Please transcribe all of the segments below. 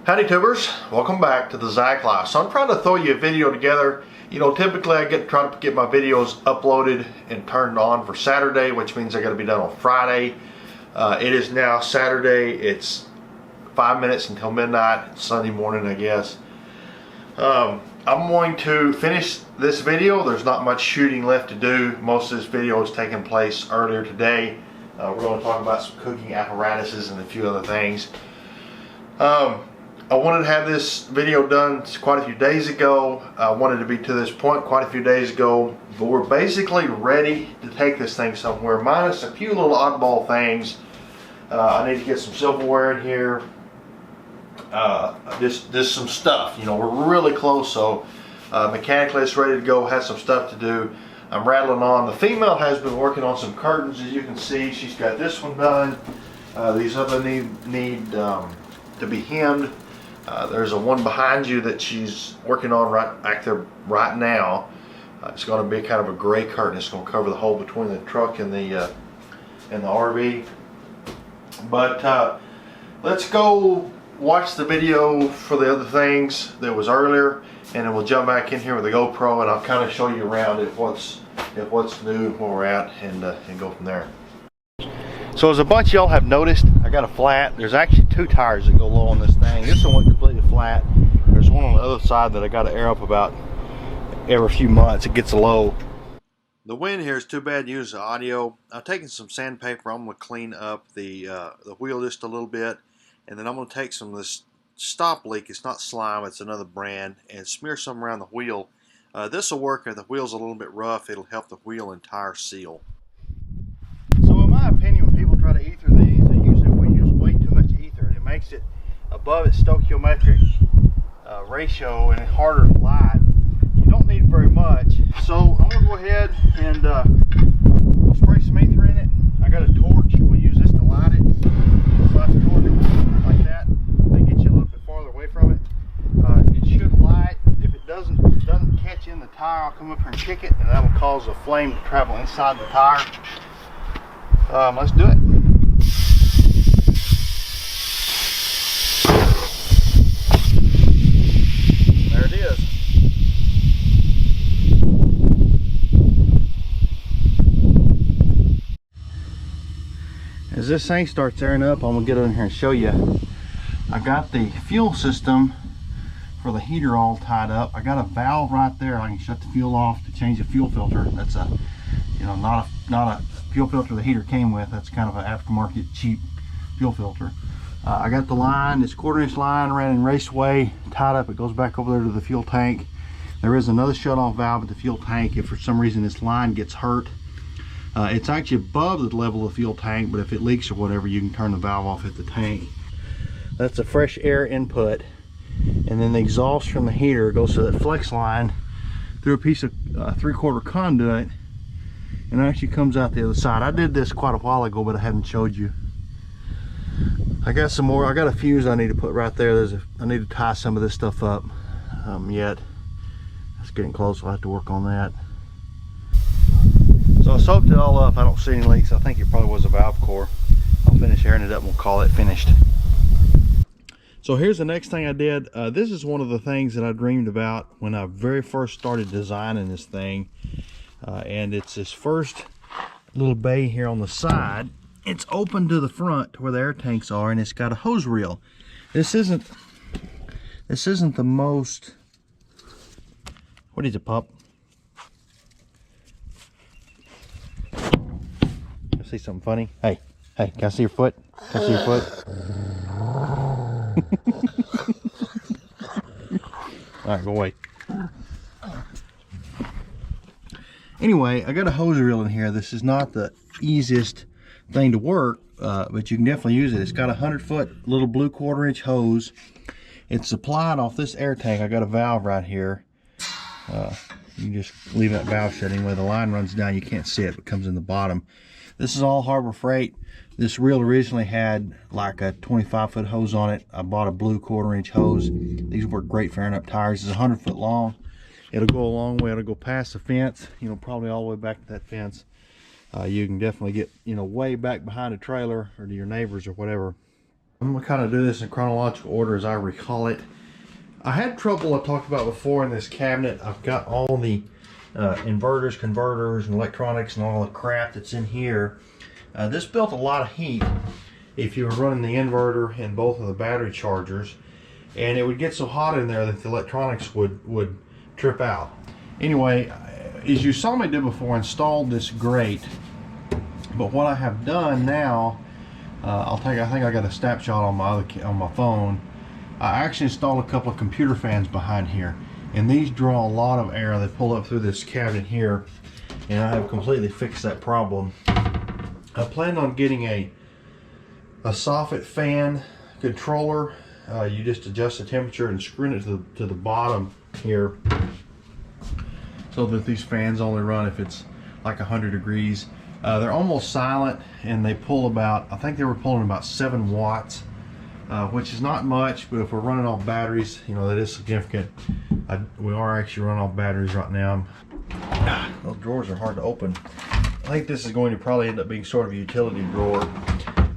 Howdy tubers, welcome back to the Zach Life. So I'm trying to throw you a video together. You know, typically I try to get my videos uploaded and turned on for Saturday, which means I got to be done on Friday. It is now Saturday. It's 5 minutes until midnight. It's Sunday morning, I guess. I'm going to finish this video. There's not much shooting left to do. Most of this video is taking place earlier today. We're going to talk about some cooking apparatuses and a few other things. I wanted to have this video done quite a few days ago. I wanted to be to this point quite a few days ago, but we're basically ready to take this thing somewhere, minus a few little oddball things. I need to get some silverware in here, just some stuff. You know, we're really close, so mechanically it's ready to go, has some stuff to do. I'm rattling on. The female has been working on some curtains, as you can see. She's got this one done. These other need to be hemmed. There's a one behind you that she's working on right back there right now. It's going to be kind of a gray curtain. It's going to cover the hole between the truck and the RV. But let's go watch the video for the other things that was earlier, and then we'll jump back in here with the GoPro, and I'll kind of show you around at what's new, where we're at, and go from there. So as a bunch of y'all have noticed, I got a flat. There's actually two tires that go low on this thing. This one went completely flat. There's one on the other side that I got to air up about every few months. It gets low. The wind here is too bad to use the audio. I've taken some sandpaper. I'm going to clean up the wheel just a little bit, and then I'm going to take some of this stop leak. It's not slime, it's another brand, and smear some around the wheel. This will work if the wheel's a little bit rough. It'll help the wheel and tire seal. So in my opinion, when people try to ether these, they usually use way too much ether, and it makes it above its stoichiometric ratio and harder to light. You don't need very much. So I'm going to go ahead and I'll spray some ether in it. I got a torch. We'll use this to light it. So I have torch like that. They get you a little bit farther away from it. It should light. If it doesn't catch in the tire, I'll come up here and kick it, and that will cause a flame to travel inside the tire. Let's do it. There it is. As this thing starts airing up, I'm gonna get in here and show you. I got the fuel system for the heater all tied up. I got a valve right there. I can shut the fuel off to change the fuel filter. That's a, you know, not a fuel filter the heater came with. That's kind of an aftermarket cheap fuel filter. I got the line, this 1/4-inch line ran in raceway, tied up. It goes back over there to the fuel tank. There is another shut-off valve at the fuel tank if for some reason this line gets hurt. It's actually above the level of the fuel tank, but if it leaks or whatever, you can turn the valve off at the tank. That's a fresh air input, and then the exhaust from the heater goes to that flex line through a piece of 3/4 conduit, and it actually comes out the other side. I did this quite a while ago, but I haven't showed you. I got some more. I got a fuse I need to put right there. I need to tie some of this stuff up yet. It's getting close. I'll have to work on that. So I soaked it all up. I don't see any leaks. I think it probably was a valve core. I'll finish airing it up and we'll call it finished. So here's the next thing I did. This is one of the things that I dreamed about when I very first started designing this thing. And it's this first little bay here on the side. It's open to the front to where the air tanks are, and it's got a hose reel. This isn't the most, what is it, pup? I see something funny. Hey, can I see your foot? Can I see your foot? All right, go away. Anyway, I got a hose reel in here. This is not the easiest thing to work, but you can definitely use it. It's got a 100-foot little blue 1/4-inch hose. It's supplied off this air tank. I got a valve right here. You can just leave that valve shut anyway. The line runs down. You can't see it, but it comes in the bottom. This is all Harbor Freight. This reel originally had like a 25-foot hose on it. I bought a blue 1/4-inch hose. These work great for airing up tires. It's 100 foot long. It'll go a long way. It'll go past the fence, you know, probably all the way back to that fence. You can definitely get, you know, way back behind a trailer or to your neighbors or whatever I'm gonna kind of do this in chronological order as I recall it. I had trouble I talked about before in this cabinet. I've got all the inverters, converters, and electronics and all the crap that's in here. This built a lot of heat if you were running the inverter and both of the battery chargers, and it would get so hot in there that the electronics would trip out. Anyway, as you saw me do before, I installed this grate, but what I have done now, I think I got a snapshot on my phone. I actually installed a couple of computer fans behind here, and these draw a lot of air. They pull up through this cabinet here, and I have completely fixed that problem. I planned on getting a soffit fan controller. You just adjust the temperature and screw it to the bottom here, so that these fans only run if it's like 100 degrees. They're almost silent, and they pull about, I think they were pulling about 7 watts, which is not much, but if we're running off batteries, you know, that is significant. We are actually running off batteries right now. Those drawers are hard to open. I think this is going to probably end up being sort of a utility drawer.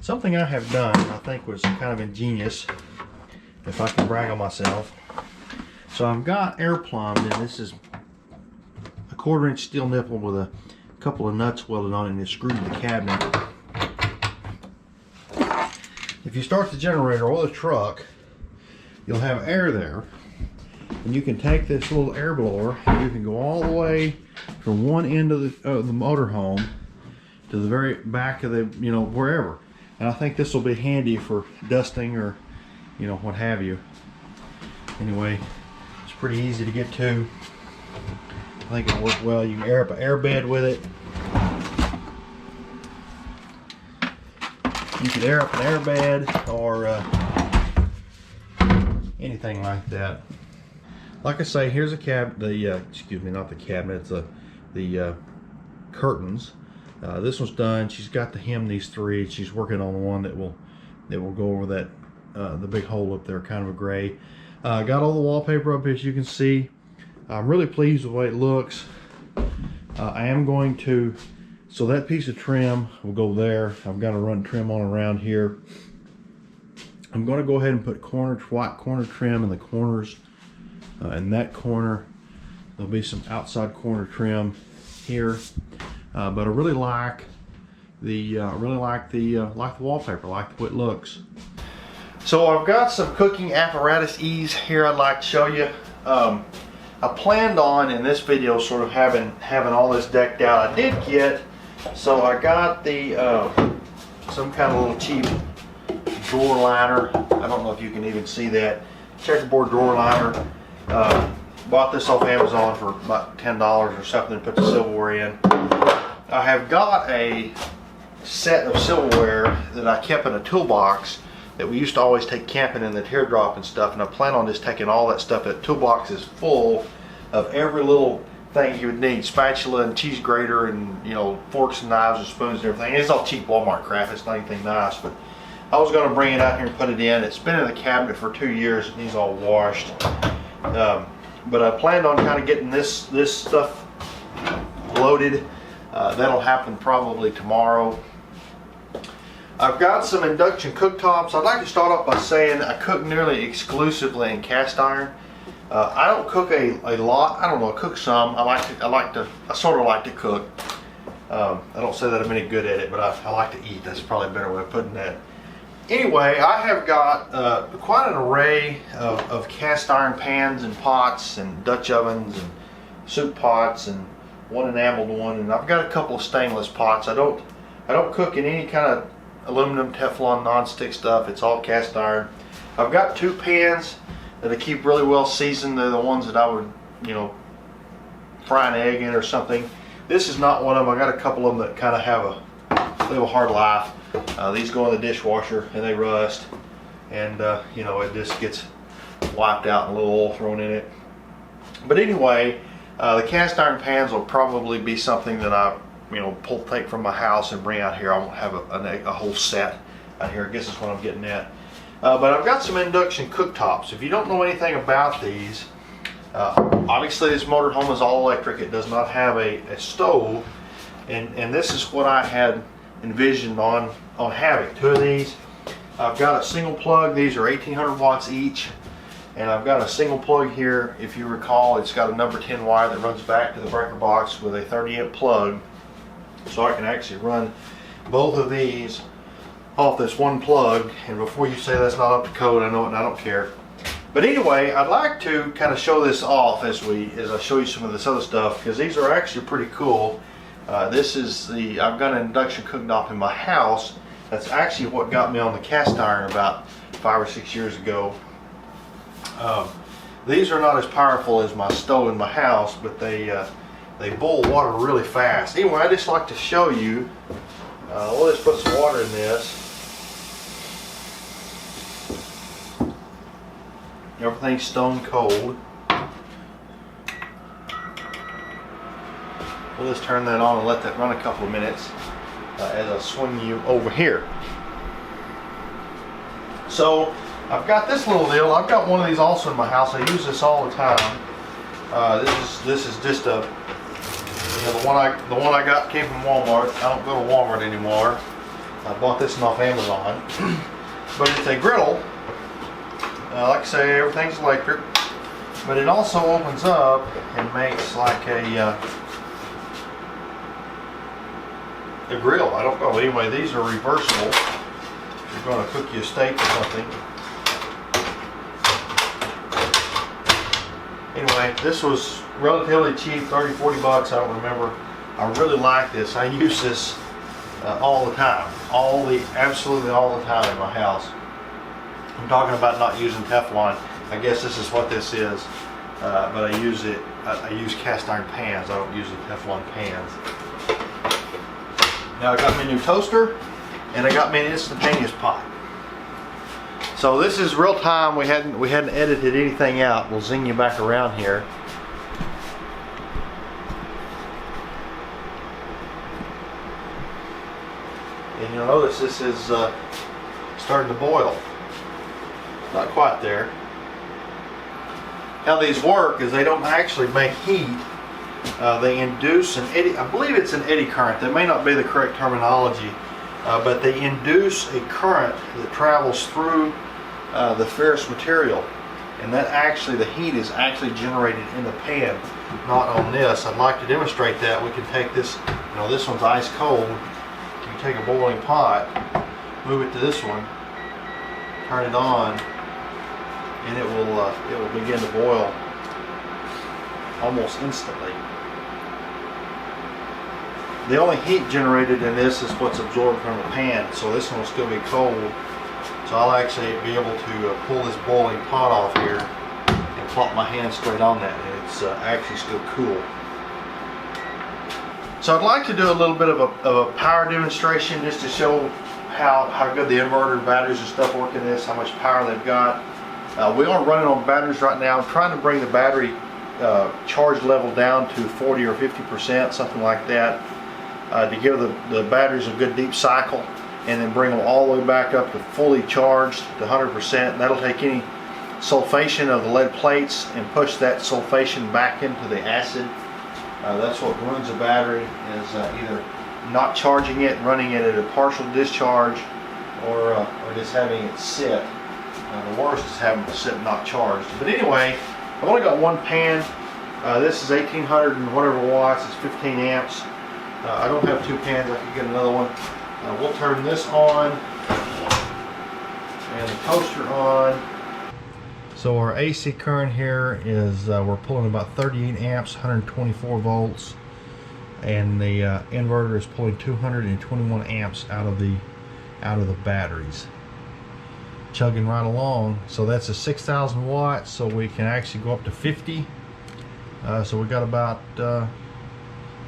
Something I have done, I think was kind of ingenious, if I can brag on myself. So I've got air plumbed, and this is a 1/4-inch steel nipple with a couple of nuts welded on it, and it's screwed to the cabinet. If you start the generator or the truck, you'll have air there, and you can take this little air blower and you can go all the way from one end of the motorhome to the very back of the, you know, wherever. And I think this will be handy for dusting or, you know, what have you. Anyway, it's pretty easy to get to. I think it'll work well. You can air up an air bed with it. You could air up an air bed or anything like that. Like I say, here's a excuse me, not the cabinet, it's the curtains. This one's done. She's got to hem these 3. She's working on the one that will go over that the big hole up there, kind of a gray. Got all the wallpaper up, as you can see. I'm really pleased with the way it looks. I am going to, so that piece of trim will go there. I've got to run trim on around here. I'm going to go ahead and put white corner trim in the corners. In that corner, there'll be some outside corner trim here. But I really like the wallpaper, like the way it looks. So I've got some cooking apparatus ease here I'd like to show you. I planned on in this video sort of having all this decked out. I did get, so I got the some kind of little cheap drawer liner. I don't know if you can even see that. Checkerboard drawer liner. Bought this off Amazon for about $10 or something to put the silverware in. I have got a set of silverware that I kept in a toolbox that we used to always take camping in the teardrop and stuff, and I plan on just taking all that stuff. That toolbox is full of every little thing you would need: spatula and cheese grater, and, you know, forks and knives and spoons and everything. It's all cheap Walmart crap. It's not anything nice, but I was going to bring it out here and put it in. It's been in the cabinet for 2 years. It needs all washed. But I planned on kind of getting this stuff loaded. That'll happen probably tomorrow. I've got some induction cooktops. I'd like to start off by saying I cook nearly exclusively in cast iron. I don't cook a lot. I don't know. I cook some. I sort of like to cook. I don't say that I'm any good at it, but I like to eat. That's probably a better way of putting that. Anyway, I have got quite an array of cast iron pans and pots and Dutch ovens and soup pots and one enameled one, and I've got a couple of stainless pots. I don't cook in any kind of aluminum, Teflon, non-stick stuff. It's all cast iron. I've got 2 pans that I keep really well seasoned. They're the ones that I would, you know, fry an egg in or something. This is not one of them. I got a couple of them that kind of live a hard life. These go in the dishwasher and they rust, and you know, it just gets wiped out and a little oil thrown in it. But anyway, the cast iron pans will probably be something that I, you know, take from my house and bring out here. I won't have a whole set out here. I guess that's what I'm getting at. But I've got some induction cooktops. If you don't know anything about these, obviously this motorhome is all electric. It does not have a stove, and this is what I had envisioned on having 2 of these. I've got a single plug. These are 1800 watts each. And I've got a single plug here. If you recall, it's got a number 10 wire that runs back to the breaker box with a 30-amp plug. So I can actually run both of these off this one plug. And before you say that's not up to code, I know it and I don't care. But anyway, I'd like to kind of show this off as I show you some of this other stuff, because these are actually pretty cool. This is I've got an induction cooktop in my house. That's actually what got me on the cast iron about 5 or 6 years ago. These are not as powerful as my stove in my house, but they boil water really fast. Anyway, I just like to show you. We'll just put some water in this. Everything's stone cold. We'll just turn that on and let that run a couple of minutes as I swing you over here. So I've got this little deal. I've got one of these also in my house. I use this all the time. This is just a the one I got came from Walmart. I don't go to Walmart anymore. I bought this off Amazon. But it's a griddle. Like I say, everything's electric, but it also opens up and makes like a grill. I don't know. Anyway, these are reversible. If you're going to cook you a steak or something. Anyway, this was relatively cheap, 30, 40 bucks. I don't remember. I really like this. I use this all the time. Absolutely all the time in my house. I'm talking about not using Teflon. I guess this is what this is, but I use it. I use cast iron pans. I don't use the Teflon pans. Now I got my new toaster, and I got me an instantaneous pot. So this is real time. We hadn't edited anything out. We'll zing you back around here. And you'll notice this is starting to boil. Not quite there. How these work is they don't actually make heat. They induce an eddy. I believe it's an eddy current. That may not be the correct terminology, but they induce a current that travels through the ferrous material, and that actually the heat is actually generated in the pan, not on this. I'd like to demonstrate that. We can take this. This one's ice cold. You can take a boiling pot, move it to this one, turn it on, and it will begin to boil almost instantly. The only heat generated in this is what's absorbed from the pan, so this one will still be cold. So I'll actually be able to pull this boiling pot off here and plop my hand straight on that, and it's actually still cool. So I'd like to do a little bit of a power demonstration just to show how good the inverter batteries and stuff work in this, how much power they've got. We are running on batteries right now. I'm trying to bring the battery charge level down to 40 or 50%, something like that, to give the batteries a good deep cycle, and then bring them all the way back up to fully charged to 100%. That'll take any sulfation of the lead plates and push that sulfation back into the acid. That's what ruins a battery, is either not charging it, running it at a partial discharge, or just having it sit. The worst is having it sit not charged. But anyway, I've only got one pan. This is 1800 and whatever watts. It's 15 amps. I don't have two pans. I could get another one. We'll turn this on and the toaster on. So our AC current here is we're pulling about 38 amps, 124 volts, and the inverter is pulling 221 amps out of the batteries. Chugging right along. So that's a 6,000 watts, so we can actually go up to 50. So we got about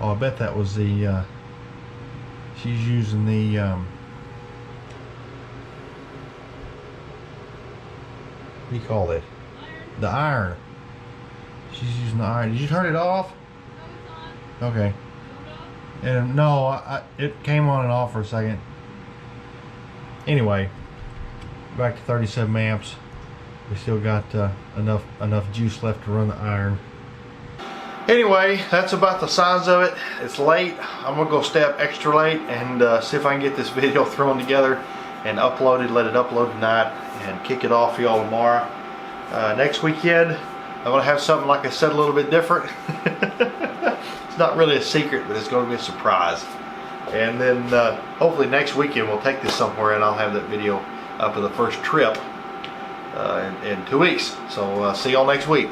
I bet that was the she's using the what do you call it? The iron. She's using the iron. Did you turn it off? No, it's on. Okay. And no, it came on and off for a second. Anyway, back to 37 amps. We still got enough juice left to run the iron. Anyway, that's about the size of it. It's late. I'm gonna go stay up extra late and see if I can get this video thrown together and upload it, let it upload tonight, and kick it off for y'all tomorrow. Next weekend, I'm going to have something, like I said, a little bit different. It's not really a secret, but it's going to be a surprise. And then hopefully next weekend we'll take this somewhere, and I'll have that video up of the first trip in 2 weeks. So see y'all next week.